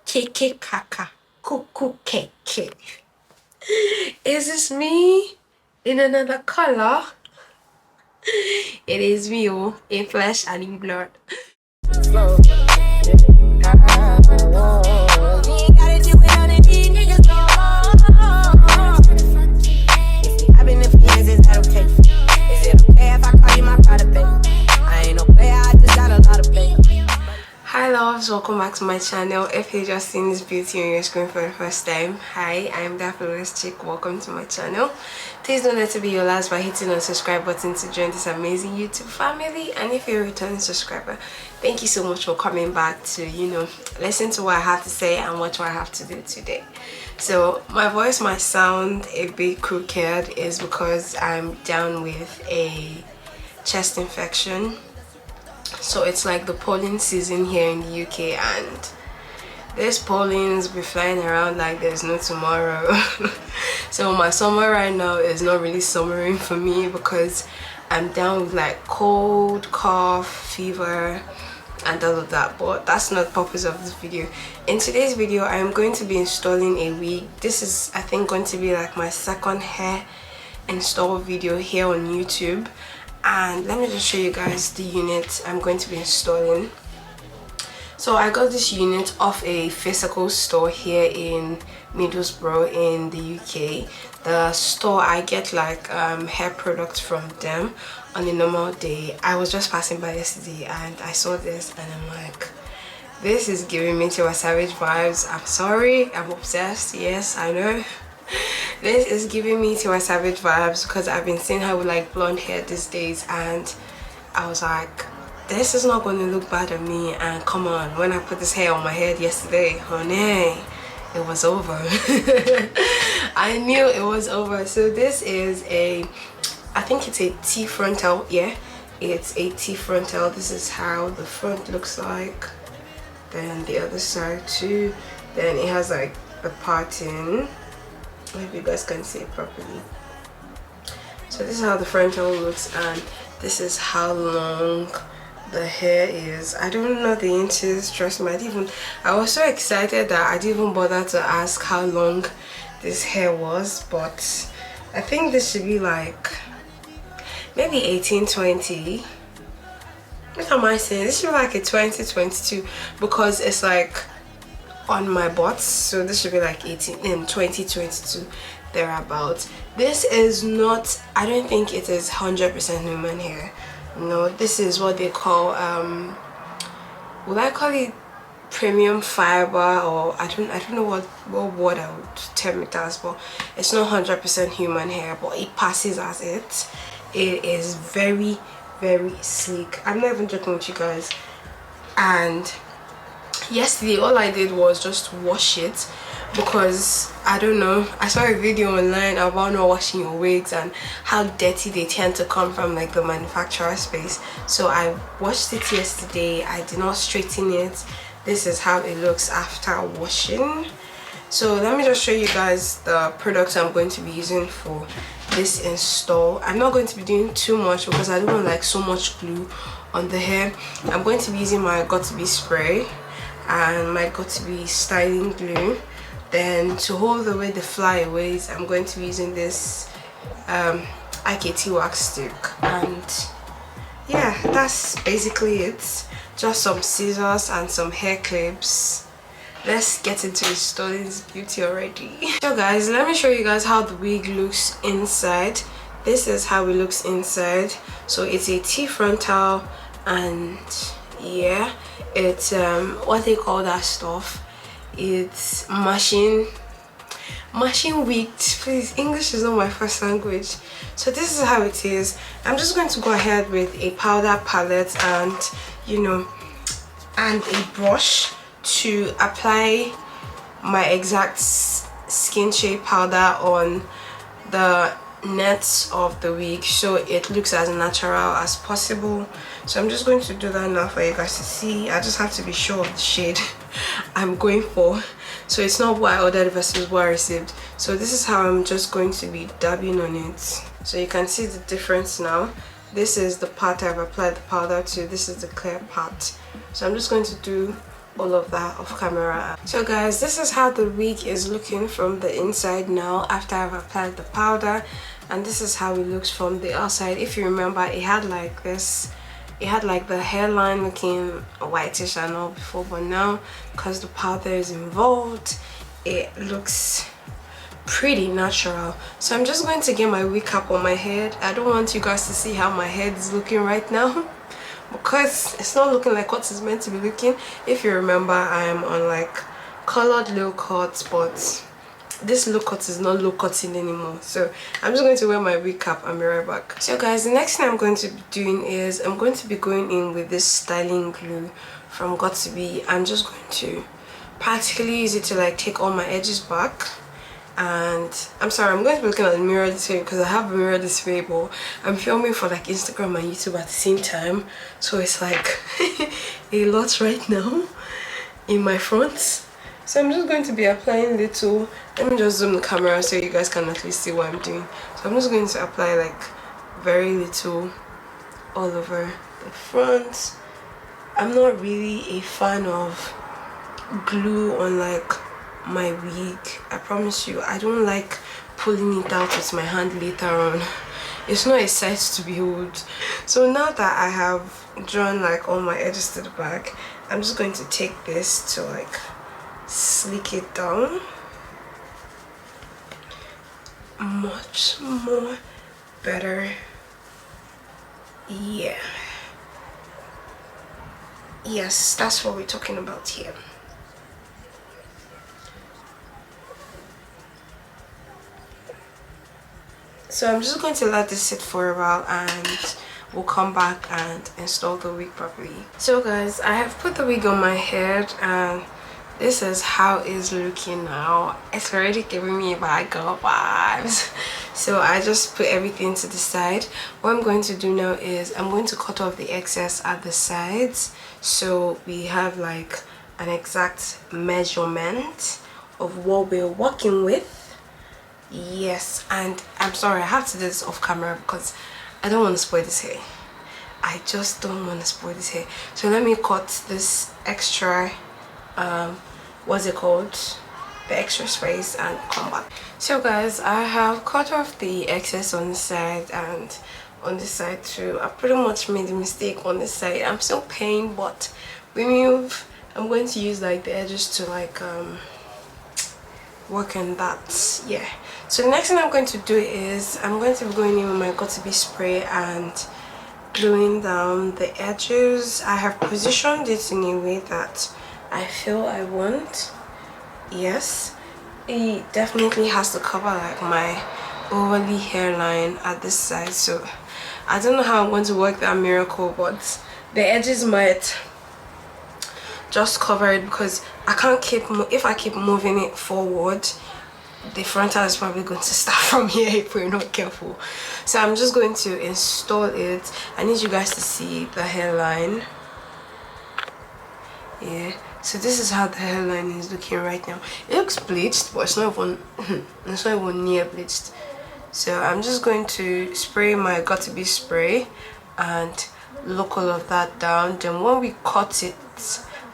Keke kaka. Kuku keke. Is this me in another color? It is me, oh, in flesh and in blood. Hi loves, welcome back to my channel. If you're just seeing this beauty on your screen for the first time, hi, I'm that flawless chick. Welcome to my channel. Please don't let it be your last by hitting the subscribe button to join this amazing YouTube family. And if you're a returning subscriber, thank you so much for coming back to, listen to what I have to say and watch what I have to do today. So my voice might sound a bit crooked is because I'm down with a chest infection. So it's like the pollen season here in the UK, and there's pollens be flying around like there's no tomorrow. So my summer right now is not really summering for me because I'm down with like cold, cough, fever and all of that, but that's not the purpose of this video. In today's video I'm going to be installing a wig. This is, I think, going to be like my second hair install video here on YouTube. And let me just show you guys the unit I'm going to be installing. So I got this unit off a physical store here in Middlesbrough in the UK. The store, I get like hair products from them on a normal day. I was just passing by yesterday and I saw this and I'm like, this is giving me Tiwa Savage vibes. I'm sorry, I'm obsessed. Yes, I know. This is giving me Tiwa Savage vibes because I've been seeing her with like blonde hair these days, and I was like, this is not going to look bad on me. And come on, when I put this hair on my head yesterday, honey, it was over. I knew it was over. So this is I think it's a T frontal. Yeah, it's a T frontal. This is how the front looks like, then the other side too, then it has like the parting. I hope you guys can see it properly. So this is how the frontal looks, and this is how long the hair is. I don't know the inches, trust me. I was so excited that I didn't even bother to ask how long this hair was, but I think this should be like maybe 18, 20. What am I saying? This should be like a 20, 22 because it's like on my butt, so this should be like 18 and 20, 22 thereabouts. This is not, I don't think it is 100% human hair. No, this is what they call would I call it premium fiber, or I don't know what word I would term it as, but it's not 100% human hair, but it passes as it. It is very, very sleek. I'm not even joking with you guys. And yesterday all I did was just wash it because I don't know, I saw a video online about not washing your wigs and how dirty they tend to come from like the manufacturer space. So I washed it yesterday. I did not straighten it. This is how it looks after washing. So let me just show you guys the products I'm going to be using for this install. I'm not going to be doing too much because I don't want like so much glue on the hair. I'm going to be using my Got2b spray and my Got2b styling glue. Then to hold away the flyaways, I'm going to be using this IKT wax stick. And yeah, that's basically it. Just some scissors and some hair clips. Let's get into installing this beauty already. So guys, let me show you guys how the wig looks inside. This is how it looks inside. So it's a T frontal, and yeah, it's what they call that stuff, it's machine wig. Please, English is not my first language. So this is how it is. I'm just going to go ahead with a powder palette and and a brush to apply my exact skin shape powder on the nets of the wig so it looks as natural as possible. So I'm just going to do that now for you guys to see. I just have to be sure of the shade I'm going for, so it's not what I ordered versus what I received. So this is how I'm just going to be dabbing on it, so you can see the difference now. This is the part I've applied the powder to, this is the clear part. So I'm just going to all of that off camera. So guys, this is how the wig is looking from the inside now after I've applied the powder, and this is how it looks from the outside. If you remember, it had like this, it had like the hairline looking whitish and all before, but now because the powder is involved, it looks pretty natural. So I'm just going to get my wig cap on my head. I don't want you guys to see how my head is looking right now because it's not looking like what it's meant to be looking. If you remember, I'm on like colored low cuts, but this low cut is not low cutting anymore. So I'm just going to wear my wig cap and be right back. So guys, the next thing I'm going to be doing is I'm going to be going in with this styling glue from Got2b. I'm just going to practically use it to like take all my edges back. And I'm sorry, I'm going to be looking at the mirror this way because I have a mirror this way, but I'm filming for like Instagram and YouTube at the same time, so it's like a lot right now in my front. So I'm just going to be applying little. Let me just zoom the camera so you guys can at least see what I'm doing. So I'm just going to apply like very little all over the front. I'm not really a fan of glue on like my wig. I promise you, I don't like pulling it out with my hand later on. It's not a sight to behold. So now that I have drawn like all my edges to the back, I'm just going to take this to like slick it down much more better. Yeah, yes, that's what we're talking about here. So I'm just going to let this sit for a while and we'll come back and install the wig properly. So guys, I have put the wig on my head and this is how it's looking now. It's already giving me bad girl vibes. So I just put everything to the side. What I'm going to do now is I'm going to cut off the excess at the sides so we have like an exact measurement of what we're working with. Yes, and I'm sorry, I have to do this off camera because I don't want to spoil this hair. I just don't want to spoil this hair. So let me cut this extra what's it called, the extra space, and come back. So guys, I have cut off the excess on the side and on this side too. I pretty much made a mistake on this side. I'm still paying, but I'm going to use like the edges to like work on that. Yeah, so the next thing I'm going to do is I'm going to be going in with my Got2b spray and gluing down the edges. I have positioned it in a way that I feel I want. Yes, it definitely has to cover like my overly hairline at this side, so I don't know how I'm going to work that miracle, but the edges might just cover it because I can't keep, if I keep moving it forward, the frontal is probably going to start from here if we're not careful. So I'm just going to install it. I need you guys to see the hairline. Yeah, so this is how the hairline is looking right now. It looks bleached, but it's not even near bleached. So I'm just going to spray my Got2b spray and lock all of that down. Then when we cut it,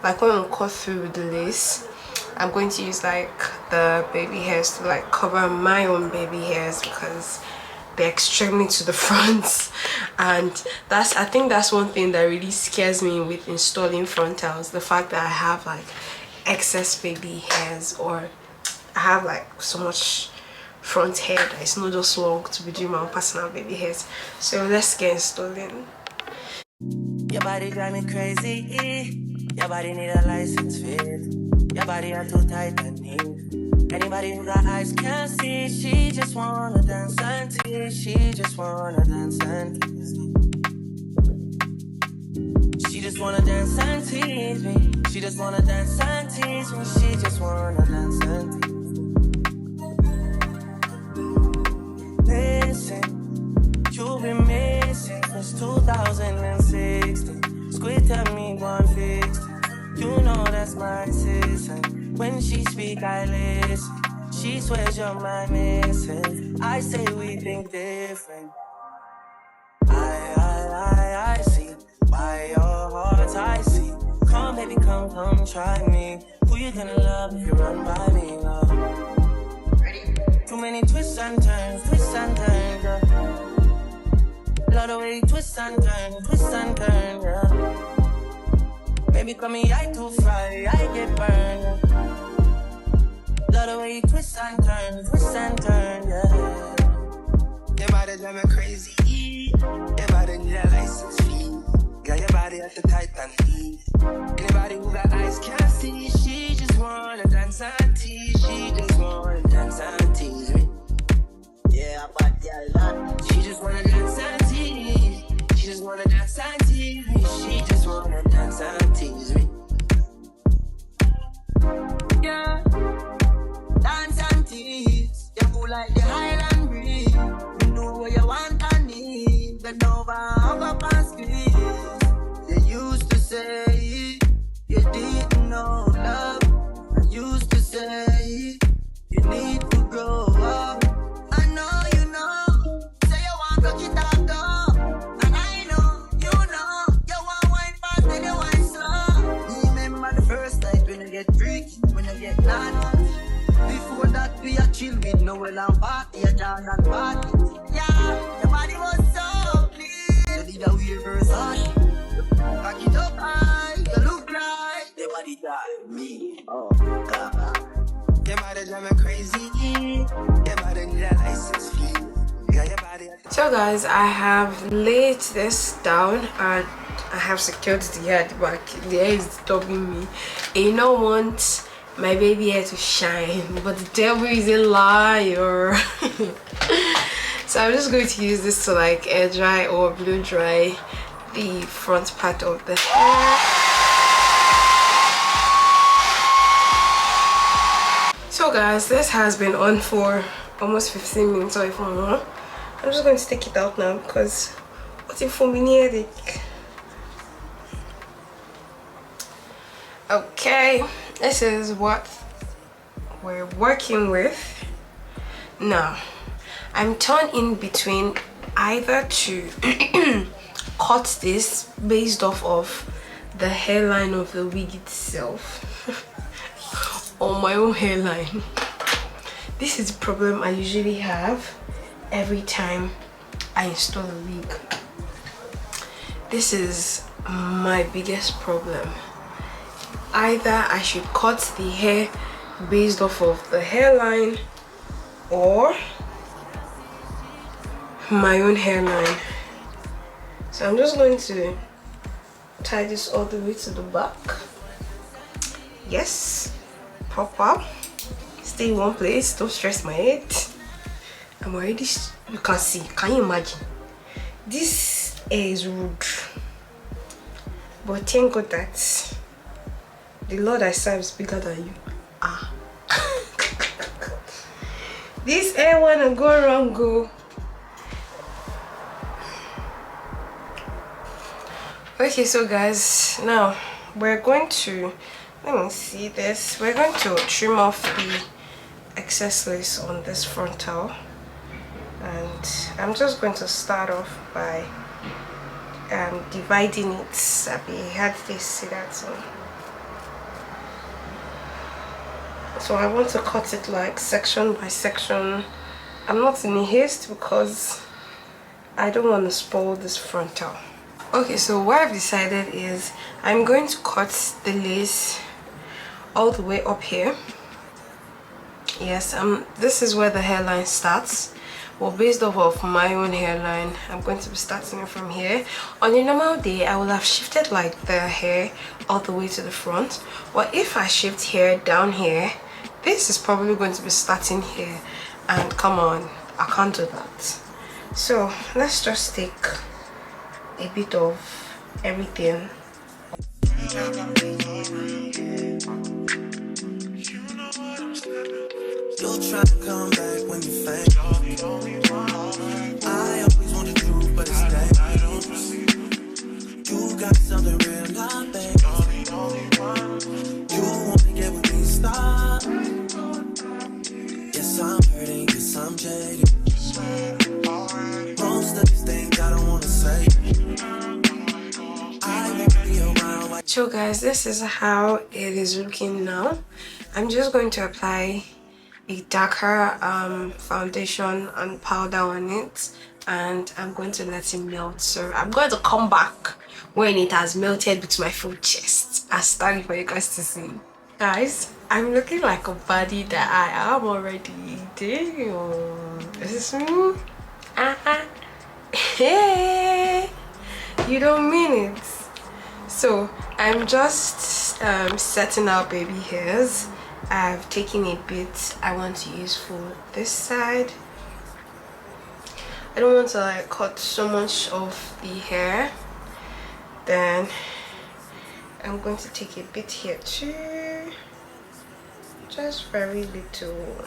like when we cut through the lace, I'm going to use like the baby hairs to like cover my own baby hairs because they're extremely to the front, and I think that's one thing that really scares me with installing frontals, the fact that I have like excess baby hairs, or I have like so much front hair that it's not just long to be doing my own personal baby hairs. So let's get installing. Your body drive me crazy. Your body need a license fit. Your body are too tight and neat. Anybody who got eyes can't see. She just wanna dance and tease. She just wanna dance and tease me. She just wanna dance and tease me. She just wanna dance and tease me. She just wanna dance and tease me. Listen, you've been missing since 2016. Squid tell me 150. You know that's my sister. When she speak, I listen. She swears you're my missing. I say we think different. I see. By your heart, I see. Come, baby, come, try me. Who you gonna love if you run by me, love? Too many twists and turns, yeah. Love the way you twist and turn, yeah. Baby, call me, I too fry, I get burned. Love the way you twist and turn, yeah. Your body drive me crazy. Your body need a license fee. Got your body at the Titan heat. Anybody who got eyes can't see. She just wanna dance and tease. She just wanna dance and tease me. Yeah, but yeah, she just wanna dance and tease. She just wanna dance and tease me. She just wanna dance and tease me. Yeah, dance and tease. You cool like the Highland breeze. You know what you want and need. Bend over, hug up and squeeze. You used to say you didn't know love. I used to say you need to grow up. I know you know. Say you want to get out though. And I know, you want wine fast and you wine slow. Remember the first night when you get freaky, when you get naughty. Before that we are chill with Noel and party, a John and party. Yeah, your body was so clean. You did a weird Versace. Back it up high, you look like your body drive me. Oh, God. Your body drive me crazy. Your body need a license fee. Your body. So guys, I have laid this down and I have secured the hair at the back. The hair is disturbing me. And you don't want my baby hair to shine, but the devil is a liar. So I'm just going to use this to like air dry or blow dry the front part of the hair. So guys, this has been on for almost 15 minutes or even more. I'm just going to take it out now because what's it for me headache? Okay, this is what we're working with now. I'm torn in between either to cut this based off of the hairline of the wig itself or my own hairline. This is the problem I usually have every time I install a wig. This is my biggest problem. Either I should cut the hair based off of the hairline or my own hairline. So I'm just going to tie this all the way to the back. Yes, pop up, stay in one place, don't stress my head. I'm already, you can see, can you imagine? This hair is rude, but thank God that the Lord I serve is bigger than you. Ah. This hair wanna go wrong, go. Okay, so guys, now we're going to, let me see this, we're going to trim off the excess lace on this frontal, and I'm just going to start off by dividing it. How did they see that? So I want to cut it like section by section. I'm not in a haste because I don't want to spoil this frontal. Okay, so what I've decided is I'm going to cut the lace all the way up here. Yes, this is where the hairline starts. Well, based off of my own hairline, I'm going to be starting it from here. On a normal day, I will have shifted like the hair all the way to the front. But if I shift hair down here, this is probably going to be starting here, and come on, I can't do that. So let's just take a bit of everything. You'll try to come back when you faint. I always want the truth, but it's dangerous. You got something real, not fake. You wanna get with me, stop. Yes, I'm hurting, yes, I'm jaded. Most of these things I don't wanna say. I won't be around. So guys, this is how it is looking now. I'm just going to apply a darker foundation and powder on it, and I'm going to let it melt. So I'm going to come back when it has melted with my full chest and stand for you guys to see. Guys, I'm looking like a body that I am already eating. Is this me? Hey, you don't mean it. So I'm just setting out baby hairs. I've taken a bit I want to use for this side. I don't want to like cut so much of the hair. Then I'm going to take a bit here too, just very little.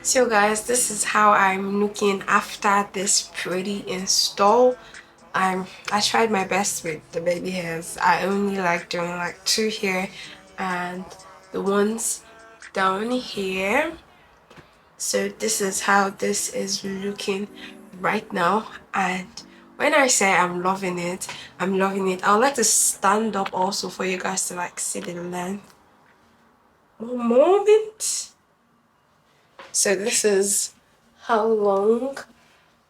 So guys, this is how I'm looking after this pretty install. I tried my best with the baby hairs. I only like doing like 2 here and the ones down here. So this is how this is looking right now, and when I say I'm loving it, I'm loving it. I would like to stand up also for you guys to like see the length. One moment. So this is how long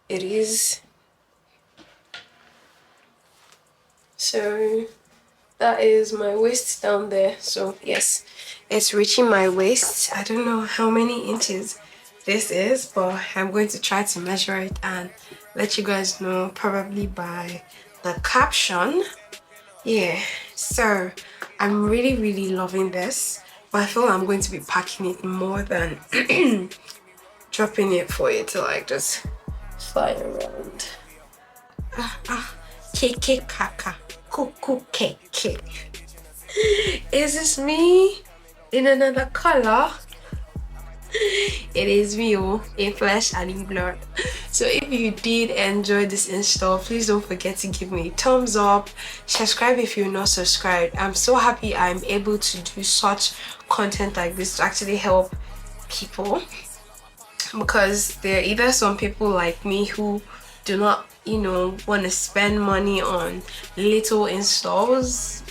it is. So that is my waist down there. So yes, it's reaching my waist. I don't know how many inches this is, but I'm going to try to measure it and let you guys know probably by the caption. Yeah, so I'm really loving this, but I feel I'm going to be packing it more than dropping it for it to like just fly around. Keke kaka kuku keke. Is this me in another color? It is me, in flesh and in blood. So if you did enjoy this install, please don't forget to give me a thumbs up, subscribe if you're not subscribed. I'm so happy I'm able to do such content like this to actually help people, because there are either some people like me who do not, you know, want to spend money on little installs,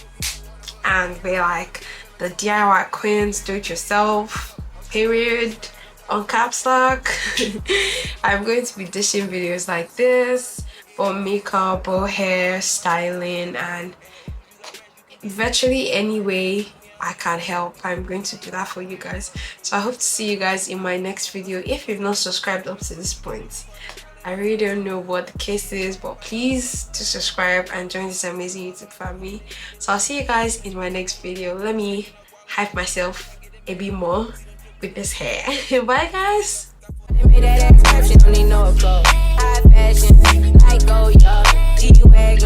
and they're like the DIY queens, do it yourself period on caps lock. I'm going to be dishing videos like this for makeup or hair styling, and virtually any way I can help, I'm going to do that for you guys. So I hope to see you guys in my next video. If you've not subscribed up to this point, I really don't know what the case is, but please to subscribe and join this amazing YouTube family. So I'll see you guys in my next video. Let me hype myself a bit more with this hair. Bye guys. Made that exception, only know a flow. High fashion, like go, yo. G-Wag.